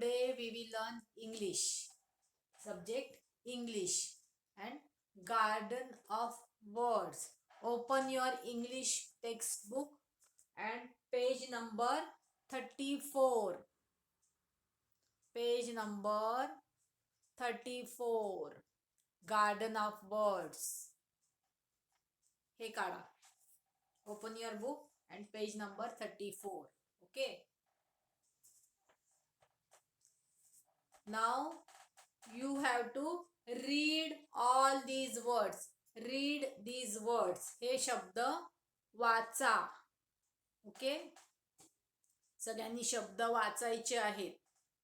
Today we will learn English. Subject English and Garden of Words. Open your English textbook and page number 34. Page number 34. Garden of Words. Hey Kada. Open your book and page number 34. Okay. Now you have to read all these words. Read these words. हे शब्द वाचा. Okay. सगळ्यांनी शब्द वाचायचे आहेत.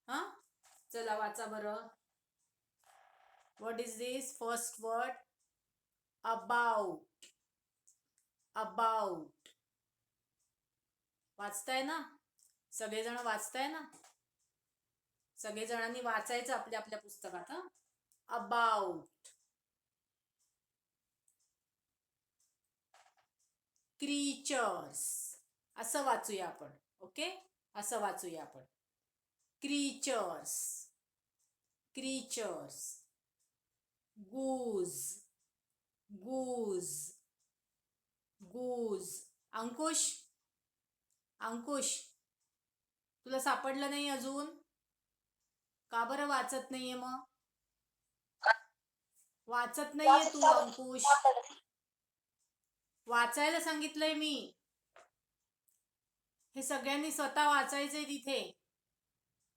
हा, चला वाचा बरं. What is this? First word, about. About. वाचताय ना? सगळेजण वाचताय ना? सगळेजणांनी वाचायचं आपल्या आपल्या पुस्तकात. हा, about. क्रीचर्स असं वाचूया आपण. ओके, असं वाचूया आपण. क्रीचर्स. क्रीचर्स. गूज. गूज. गूज. अंकुश, अंकुश तुला सापडलं नाही अजून? का बरं वाचत नाहीये? मग वाचत नाहीये तू अंकुश. वाचायला सांगितलंय मी. हे सगळ्यांनी स्वतः वाचायचंय तिथे.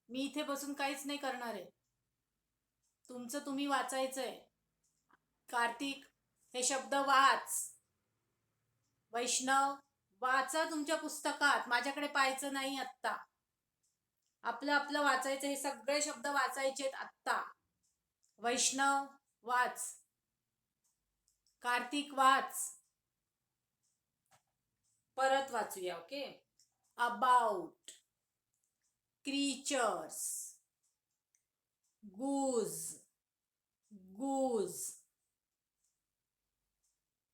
मी इथे बसून काहीच नाही करणार आहे. तुमचं तुम्ही वाचायचंय. कार्तिक हे शब्द वाच. वैष्णव वाचा तुमच्या पुस्तकात. माझ्याकडे पाहायचं नाही आत्ता. आपलं आपलं वाचायचं. हे सगळे शब्द वाचायचे आत्ता. वैष्णव वाच. कार्तिक वाच. परत वाचूया. Okay. About. Creatures. Goose. Goose.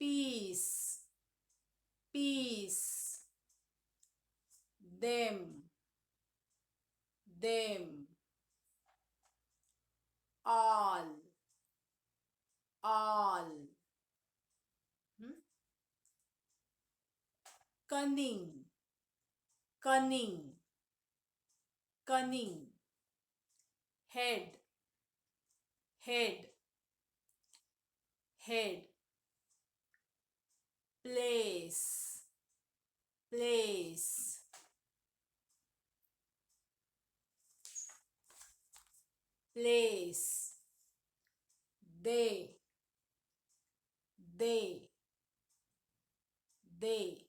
Peace. Peace. them. them. all. all. cunning. cunning. cunning. head. head. head. place. place. place. they. they. they.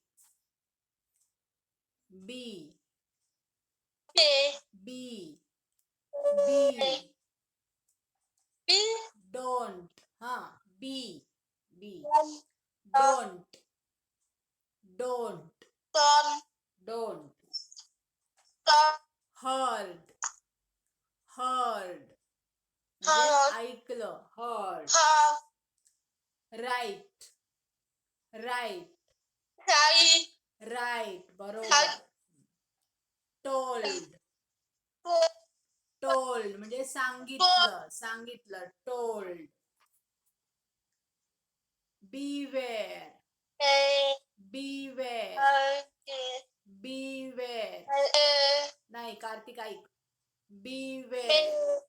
be. be. be. don't. ha, be. be. don't. don't. don't. heard. heard. ऐकलं. heard. right. right. right. बरोबर. told. told म्हणजे सांगितलं. सांगितलं. told. beware. beware. beware. नाही कार्तिक ऐक. beware.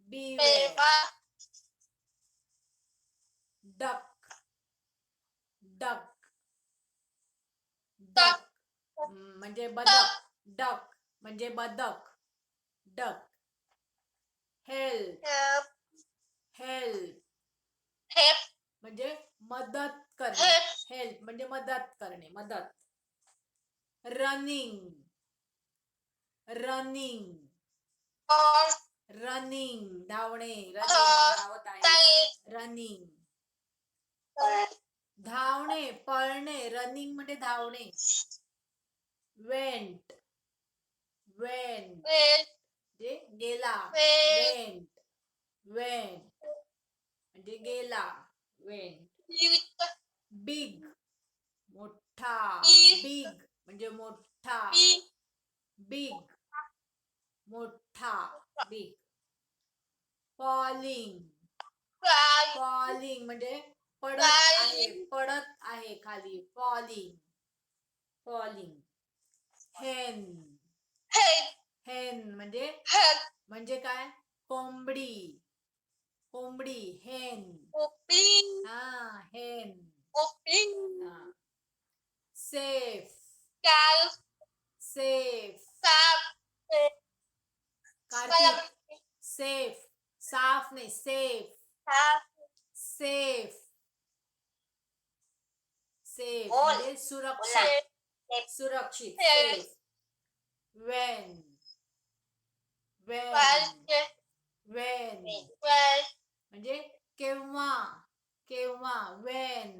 beware. duck. duck. duck म्हणजे बदक. duck म्हणजे बदक. duck. help. help म्हणजे मदत करणे. help म्हणजे मदत करणे. मदत. running. running. running धावणे. running धावत आहे. running. धावणे. पळणे. running म्हणजे धावणे. went. went म्हणजे गेला. went. went म्हणजे गेला. went. big मोठा. big म्हणजे मोठा. बिग मोठा बिग. फॉलिंग फॉलिंग म्हणजे पडत आहे खाली. Falling falling. हेन हेन म्हणजे काय? कोंबडी कोंबडी. हेन. हा hen. Safe safe. Kartik safe. साफ नाही सेफ. सेफ सेफ म्हणजे सुरक्षित सुरक्षित. सेफ. वेन वेन वेन म्हणजे केव्हा केव्हा. Wien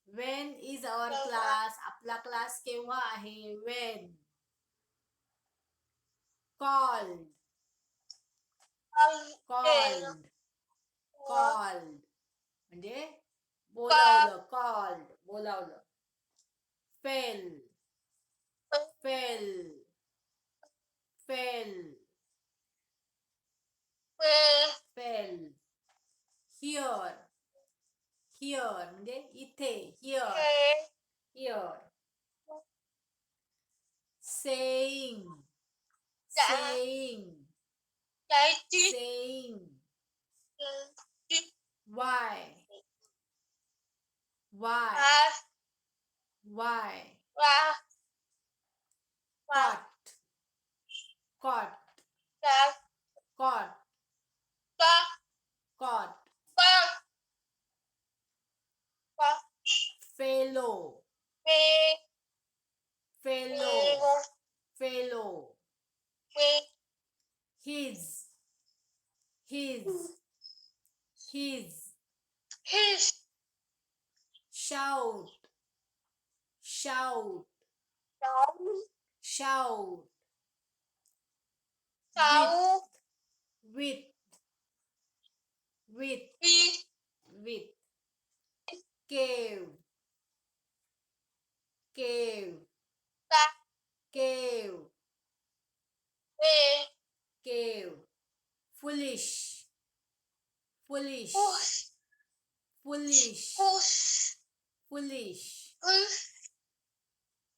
Wien is our class. आपला क्लास केव्हा आहे. वेन. कॉल्ड कॉल्ड कॉल्ड म्हणजे बोलावलं. कॉल्ड बोलावलं. Fell fell fell fell. Here here म्हणजे इथे. Here here. Saying saying saying. Why why why. Caught caught caught caught. Fellow fellow fellow. His his his. Shout shout shout. With with with. Cave cave cave cave. Foolish foolish foolish foolish.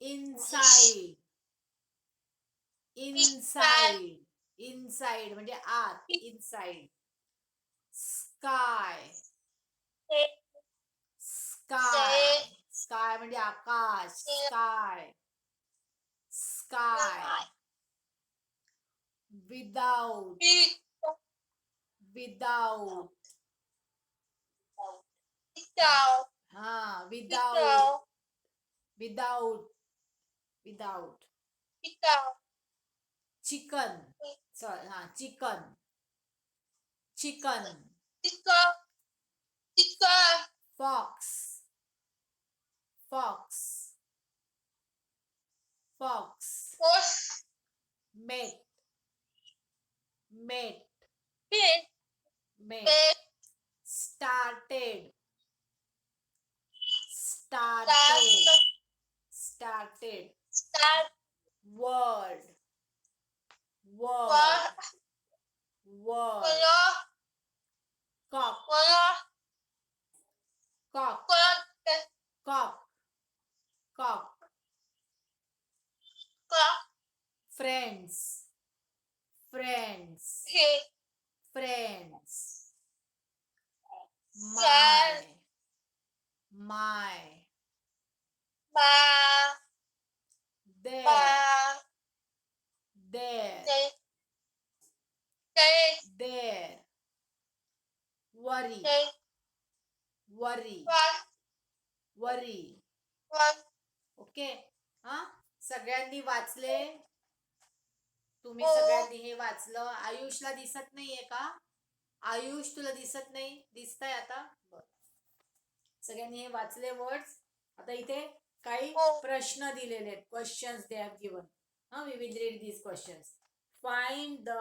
Inside inside inside म्हणजे आत. Inside. Sky sky sky म्हणजे आकाश. Sky sky. Without without. हा without without without. Chicken हा chicken chicken. Fox fox fox. Mate met met. Started started started. Word word word. Cock cock cock cock. Friends friends friends. My my. There there there. Worry worry worry. Okay. हा सगळ्यांनी वाचले. तुम्ही सगळ्यांनी हे वाचलं. आयुषला दिसत नाहीये का? आयुष तुला दिसत नाही? दिसतंय आता? सगळ्यांनी हे वाचले वर्ड्स. आता इथे काही प्रश्न दिलेले आहेत. Questions they have given. We will read these questions. Find the.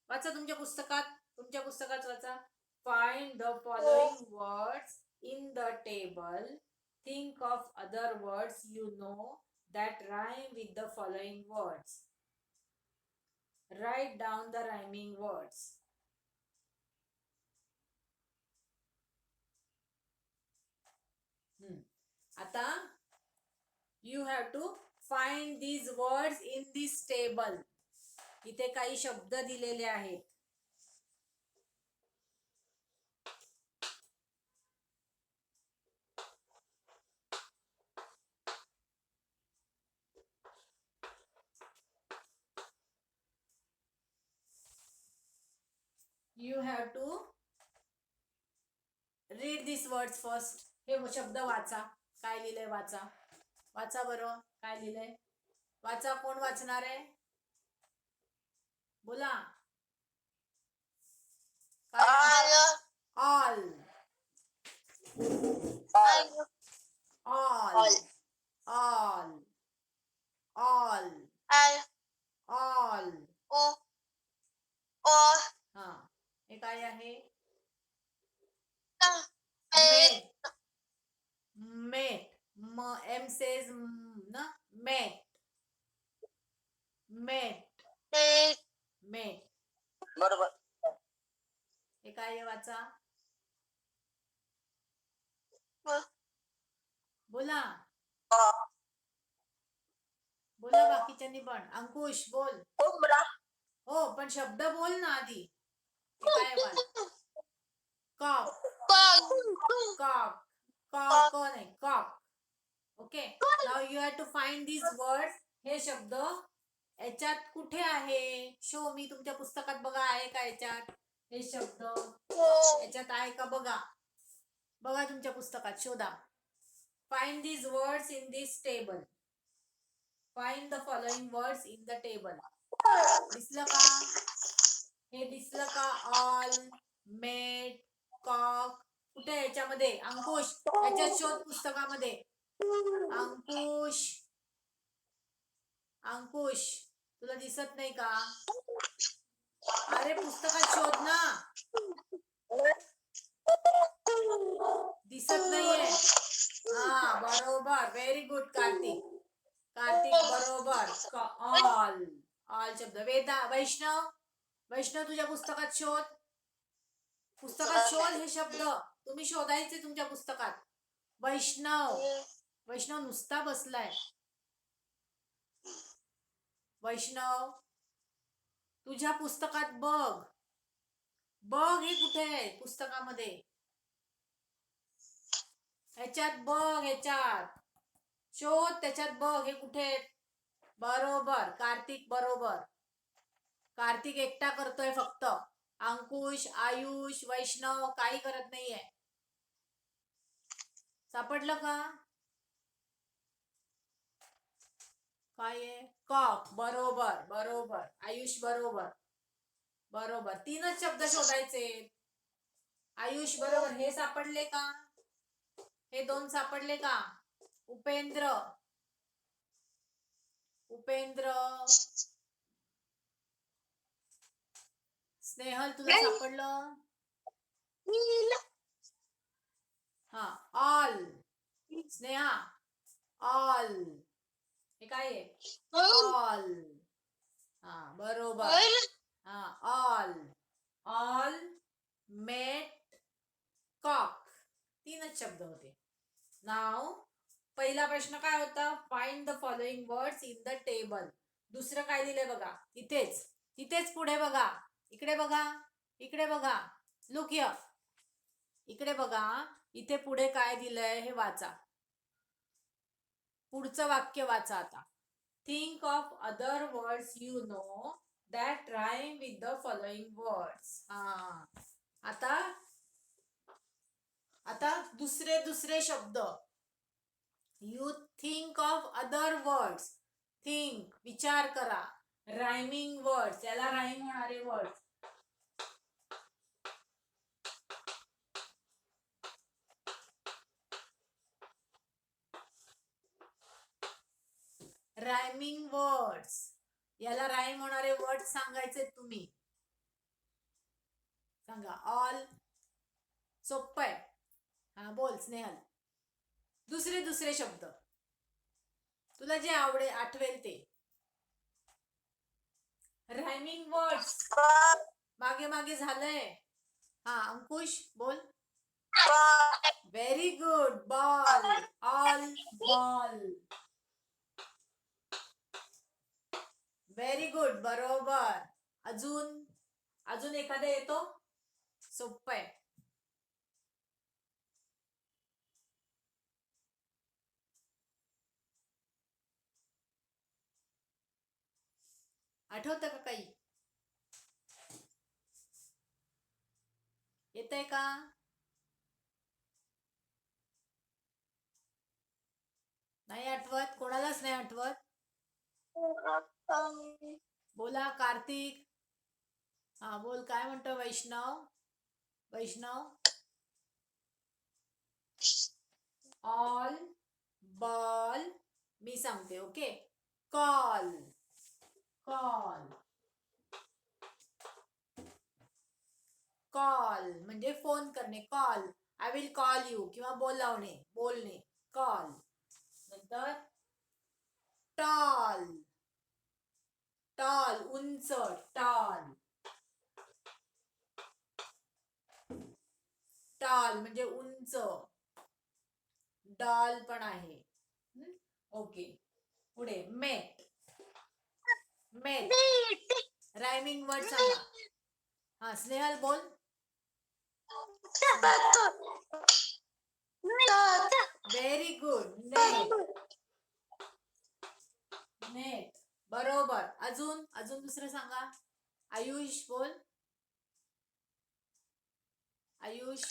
वाचा तुमच्या पुस्तकात वाचा. Find the following words in the table. Think of other words you know that rhyme with the following words. Write down the rhyming words. आता you have to find these words in this table. इथे काही शब्द दिलेले आहेत. You have to read these words first. हे शब्द वाचा. काय लिहिलंय वाचा. वाचा बरं. काय लिहिलंय वाचा. कोण वाचणार आहे? बोला. all all all all all all all हा हे काय आहे? mate m says ना mate mate mate बरोबर. हे काय आहे? वाचा. बोला बोला बाकीच्यांनी पण. अंकुश बोल. हो पण शब्द बोल ना आधी. हे काय वाच. कॉक कॉक कॉक नाही cock. Okay now you have to find these words. हे शब्द याच्यात कुठे आहे? Show me. तुमच्या पुस्तकात बघा आहे का याच्यात हे शब्द? याच्यात आहे का बघा. बघा तुमच्या पुस्तकात शोधा. Find these words in this table. Find the following words in the table. दिसलं का? हे दिसलं का? all, made, cock. कुठे याच्यामध्ये? अंकुश याच्यात शोध पुस्तकामध्ये. अंकुश अंकुश तुला दिसत नाही का? अरे पुस्तकात शोध ना. दिसत नाहीये. हा बरोबर. Very good Kartik. कार्तिक बरोबर. ऑल ऑल शब्द. वेदा वैष्णव तुझ्या पुस्तकात शोध. पुस्तकात शोध हे शब्द. तुम्ही शोधायचे तुमच्या पुस्तकात. वैष्णव नुसता बसलाय. वैष्णव तुझ्या पुस्तकात बघ. बघ हे कुठे आहे पुस्तकामध्ये. ह्याच्यात बघ. ह्याच्यात शोध. त्याच्यात बघ हे कुठे. बरोबर कार्तिक बरोबर. कार्तिक एकटा करतोय फक्त. अंकुश आयुष वैष्णव काही करत नाहीये. सापडलं का? काय आहे? कॉक बरोबर बरोबर. आयुष बरोबर बरोबर. 3च शब्द शोधायचे. आयुष बरोबर. हे सापडले का? हे 2 सापडले का? उपेंद्र स्नेहल तुला सापडलं? हा ऑल. स्नेहा ऑल. हे काय आहे? ऑल. हा बरोबर. हा ऑल मेट कॉक. 3च शब्द होते. नाव पहिला प्रश्न काय होता? Find the following words in the table. दुसरं काय दिलंय बघा. तिथेच पुढे बघा. इकडे बघा. Look here. इकडे बघा. इथे पुढे काय दिलंय हे वाचा. पुढचं वाक्य वाचा आता. Think of other words you know that rhyme with the following words. आता दुसरे शब्द. You think of other words. Think विचार करा. रायमिंग वर्ड्स याला राईम होणारे वर्ड्स. रायमिंग वर्ड्स याला राईम होणारे वर्ड्स सांगायचे तुम्ही. सांगा. ऑल सोप्प आहे. हा बोल स्नेहल. दुसरे शब्द तुला जे आठवेल ते. Rhyme rhyming words. मागे मागे झालंय. हा अंकुश बोल. Very good. Ball. All ball. Very good. बरोबर. अजून अजून एखादा येतो. सोप्प आहे. आठवतं का काही? येतंय का? नाही आठवत? कोणालाच नाही आठवत? बोला कार्तिक. हा बोल. काय म्हणतो वैष्णव? वैष्णव. All ball. मी सांगते. ओके. कॉल. कॉल. कॉल म्हणजे फोन करणे. Call. I will call you किंवा बोलावणे, बोलणे. कॉल. नंतर टॉल. टॉल उंच. टॉल. टॉल म्हणजे उंच. डॉल पण आहे. ओके. पुढे मेट. मेट. रायमिंग वर्ड सांगा. हा स्नेहल बोल. Very good. नेट. नेट. बरोबर. अजून अजून दुसरं सांगा. आयुष बोल. आयुष.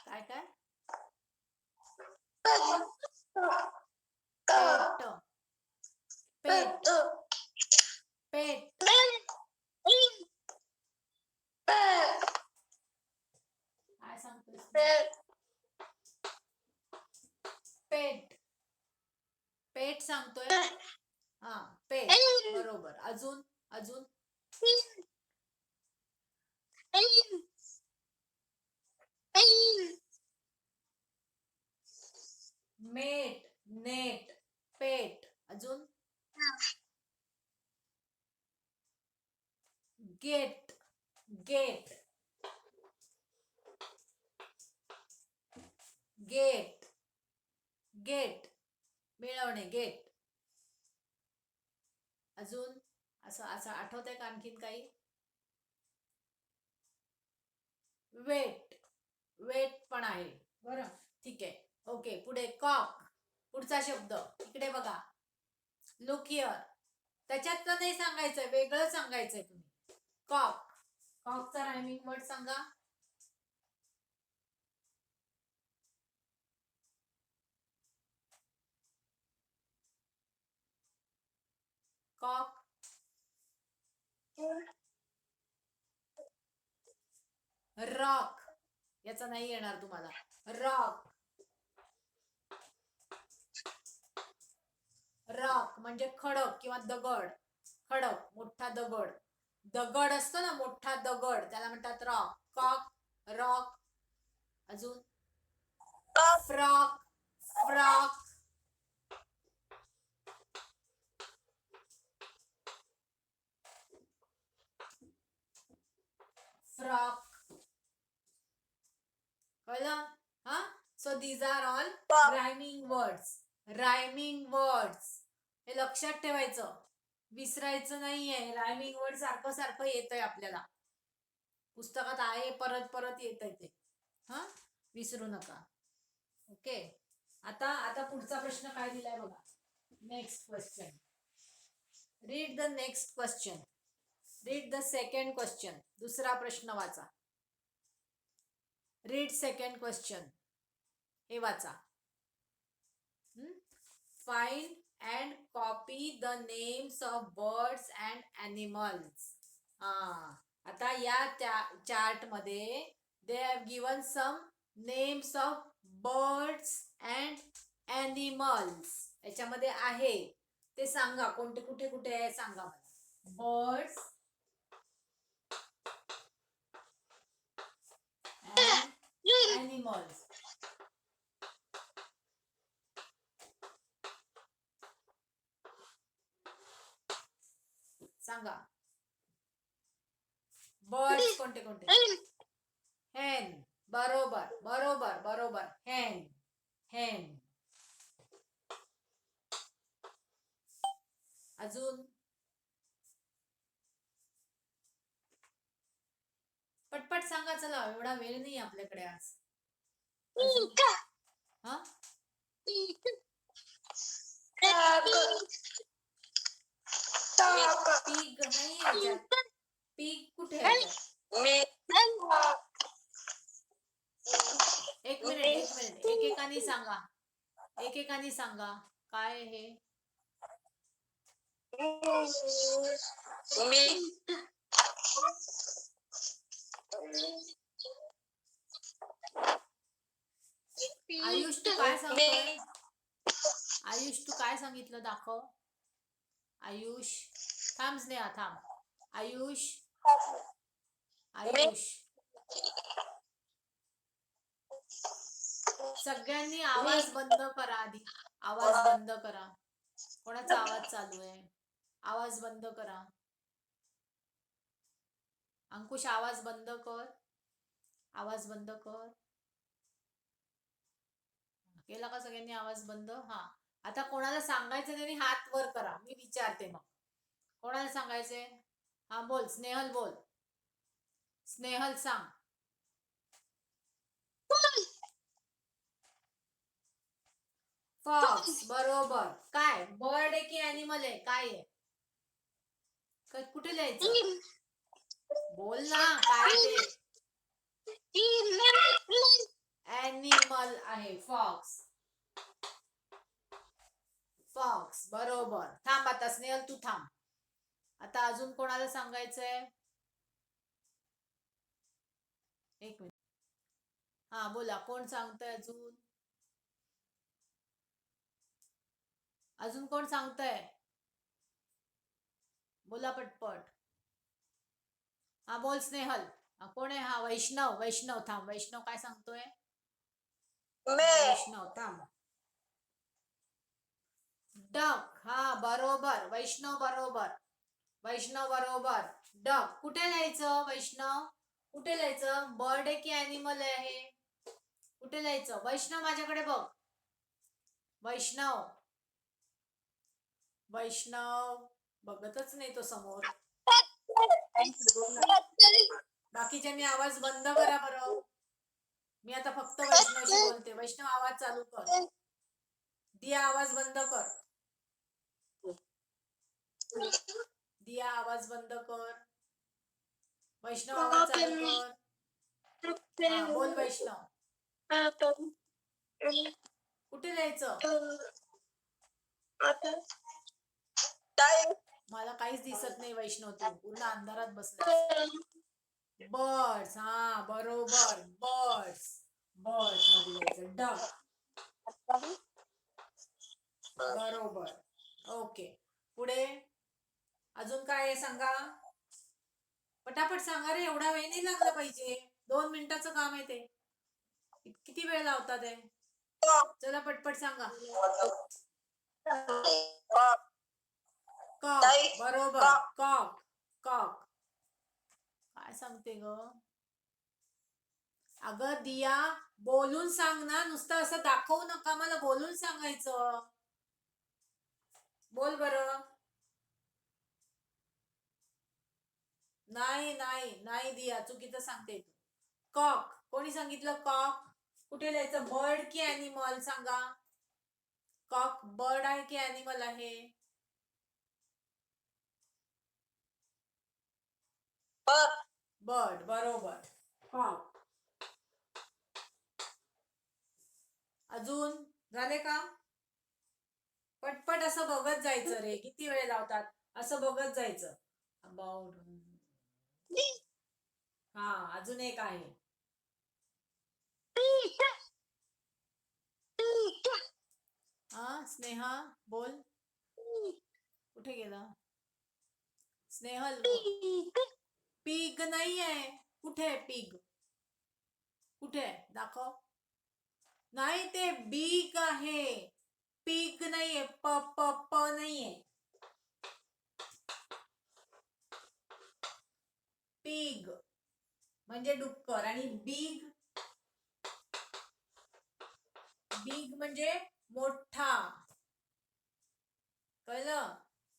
काय काय? पेट. पेट. पेट. काय सांगतोस? पेट. पेट सांगतोय. हा पेट. बरोबर. अजून अजून मेट. नेट. पेट. अजून गेट. गेट. गेट. गेट मिळवणे. गेट. अजून असं असं आठवतंय का आणखीन काही? वेट. वेट पण आहे. बरं ठीक आहे. ओके. पुढे कॉक. पुढचा शब्द इकडे बघा. Look here. त्याच्यात तर नाही सांगायचंय, वेगळं सांगायचंय तुम्ही. कॉक. कॉकचा रायमिंग वर्ड सांगा. कॉक. रॉक. याचा नाही येणार तुम्हाला. रॉक. रॉक म्हणजे खडक किंवा दगड. खडक मोठा दगड. दगड असतो ना मोठा दगड, त्याला म्हणतात रॉक. कॉक. रॉक. अजून फ्रॉक. फ्रॉक. फ्रॉक. कळलं? हा. So these are all rhyming words. Rhyming words हे लक्षात ठेवायचं, विसरायचं नाहीये. रायमिंग वर्ड सारखं सारखं येतंय आपल्याला, पुस्तकात आहे, परत परत येतंय ते. हा विसरू नका. ओके. आता आता पुढचा प्रश्न काय दिलाय बघा. Next question. Read the next question. Read the second question. दुसरा प्रश्न वाचा. Read second question. हे वाचा. Find and copy the names of birds and animals. आता या चार्ट मध्ये they have given some names of birds and animals. याच्यामध्ये आहे ते सांगा. कोणते कुठे कुठे आहे सांगा मला. birds and animals. सांगा. बर्ड्स कोणते कोणते? हेन. बरोबर बरोबर बरोबर. हेन हेन. अजून पटपट सांगा, चला एवढा वेळ नाही आपल्याकडे आज. अजून हा पीक नाही याच्यात. पीक कुठे आहे याच्यात? एक मिनिट एकेकाने सांगा. एकेकाने सांगा काय आहे हे. आयुष तू काय सांगतोय? आयुष तू काय सांगितलं दाखव. आयुष थांब, स्नेहा थांब. आयुष आयुष सगळ्यांनी आवाज बंद करा आधी. आवाज बंद करा. कोणाचा आवाज चालू आहे? आवाज बंद करा. अंकुश आवाज बंद कर. आवाज बंद कर. केला का सगळ्यांनी आवाज बंद? हा. आता कोणाला सांगायचं नाही हात वर करा, मी विचारते मग. कोणाला सांगायचंय? हा बोल स्नेहल बोल. स्नेहल सांग. फॉक्स बरोबर. काय बर्ड आहे की ॲनिमल आहे? काय आहे? कुठे लिहायचं? बोल ना काय ते. ॲनिमल आहे फॉक्स. फॉक्स बरोबर. थांब आता स्नेहल तू थांब. आता अजून कोणाला सांगायचंय? एक मिनिट. हा बोला कोण सांगतंय अजून? अजून कोण सांगतंय? बोला पटपट. हा बोल स्नेहल. कोण आहे? हा वैष्णव. वैष्णव थांब. वैष्णव काय सांगतोय? वैष्णव थांब. डक. हा बरोबर वैष्णव बरोबर. वैष्णव बरोबर. डक कुठे लिहायचं वैष्णव? कुठे लिहायचं? बर्ड आहे की ॲनिमल आहे? कुठे लिहायचं? वैष्णव माझ्याकडे बघ. वैष्णव वैष्णव बघतच नाही तो समोर. बाकीच्यांनी आवाज बंद करा बरं. मी आता फक्त वैष्णवशी बोलते. वैष्णव आवाज चालू कर. दिया आवाज बंद कर. दिया आवाज बंद कर. वैष्णव आवाज चालू कर. हा बोल वैष्णव. कुठे लिहायचं? मला काहीच दिसत नाही वैष्णव, तू पूर्ण अंधारात बसलाय. बर्ड्स. हा बरोबर बर्ड्स. बर्ड्स मध्ये लिहायचं डक. बरोबर. ओके पुढे अजून काय आहे सांगा. पटापट सांगा रे, एवढा वेळ नाही लागला पाहिजे. 2 मिनिटाचं काम आहे ते. किती वेळ लावतात ते? चला पटपट सांगा. कॉक बरोबर. Cock cock. काय सांगते ग? अगं दिया बोलून सांग ना, नुसतं असं दाखवू नका, मला बोलून सांगायचं. बोल बरं. नाही नाही नाही दिया चुकीचं सांगते तू. कॉक कोणी सांगितलं? कॉक कुठे लिहायचं? बर्ड की ॲनिमल सांगा. कॉक बर्ड आहे की ॲनिमल आहे? बर्ड बरोबर. कॉक. अजून झाले का? पटपट असं बघत जायचं रे, किती वेळ लावतात. असं बघत जायचं. अबाउट. हा अजून एक आहे. हा स्नेहा बोल. कुठे गेला स्नेहल? पिग नाही आहे. कुठे आहे पिग? कुठे दाखव. नाही ते बीग आहे, पिग नाहीये. प प प नाहीये. पिग म्हणजे डुक्कर आणि बिग बिग म्हणजे मोठा. कळलं?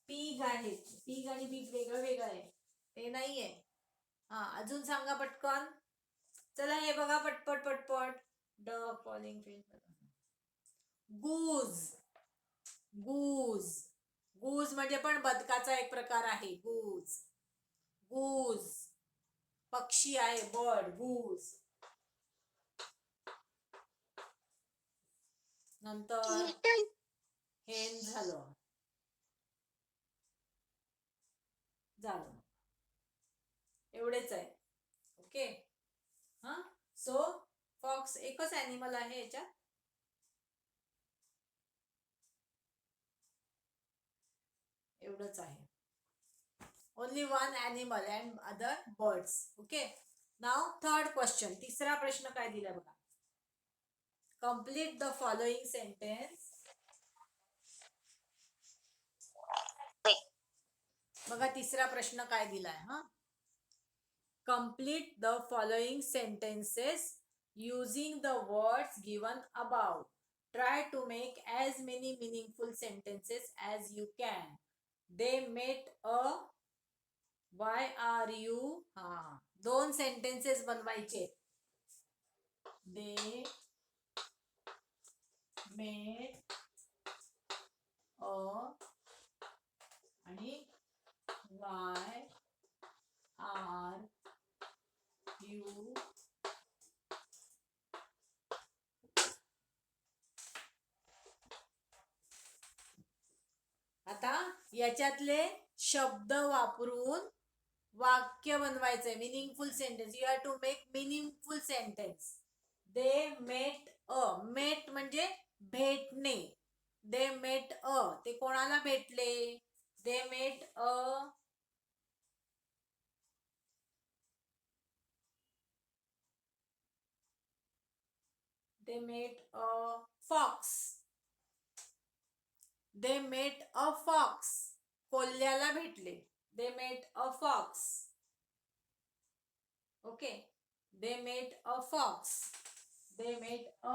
पिग आहे. पिग आणि बिग वेगळं वेगळं आहे, ते नाहीये. हा, अजून सांगा पटकन. चला हे बघा पटपट पटपट. डग कॉलिंग गूज. गूज गूज म्हणजे पण बदकाचा एक प्रकार आहे. गूज गूज पक्षी आहे, बर्ड. गूज. नंतर हेन झालं. एवढेच आहे. ओके. हा, सो फॉक्स एकच ॲनिमल आहे याच्यात. एवढंच आहे. Only one animal and other birds. Okay. Now third question. तिसरा प्रश्न काय दिला बघा. Complete the following sentence. बघा तिसरा प्रश्न काय दिलाय. हा, complete the following sentences using the words given above. Try to make as many meaningful sentences as you can. They met a. Why are you? हा, 2 सेंटेन्सेस बनवायचे. They met a आणि why are you? आता याच्यातले शब्द वापरून वाक्य बनवायचंय. Meaningful sentence. You have to make meaningful sentence. They met a. Met म्हणजे भेटणे. दे मेट अ. ते कोणाला भेटले? They met a. They met a fox. They met a fox. कोल्ह्याला भेटले. They met a fox. Okay. They met a fox. They met a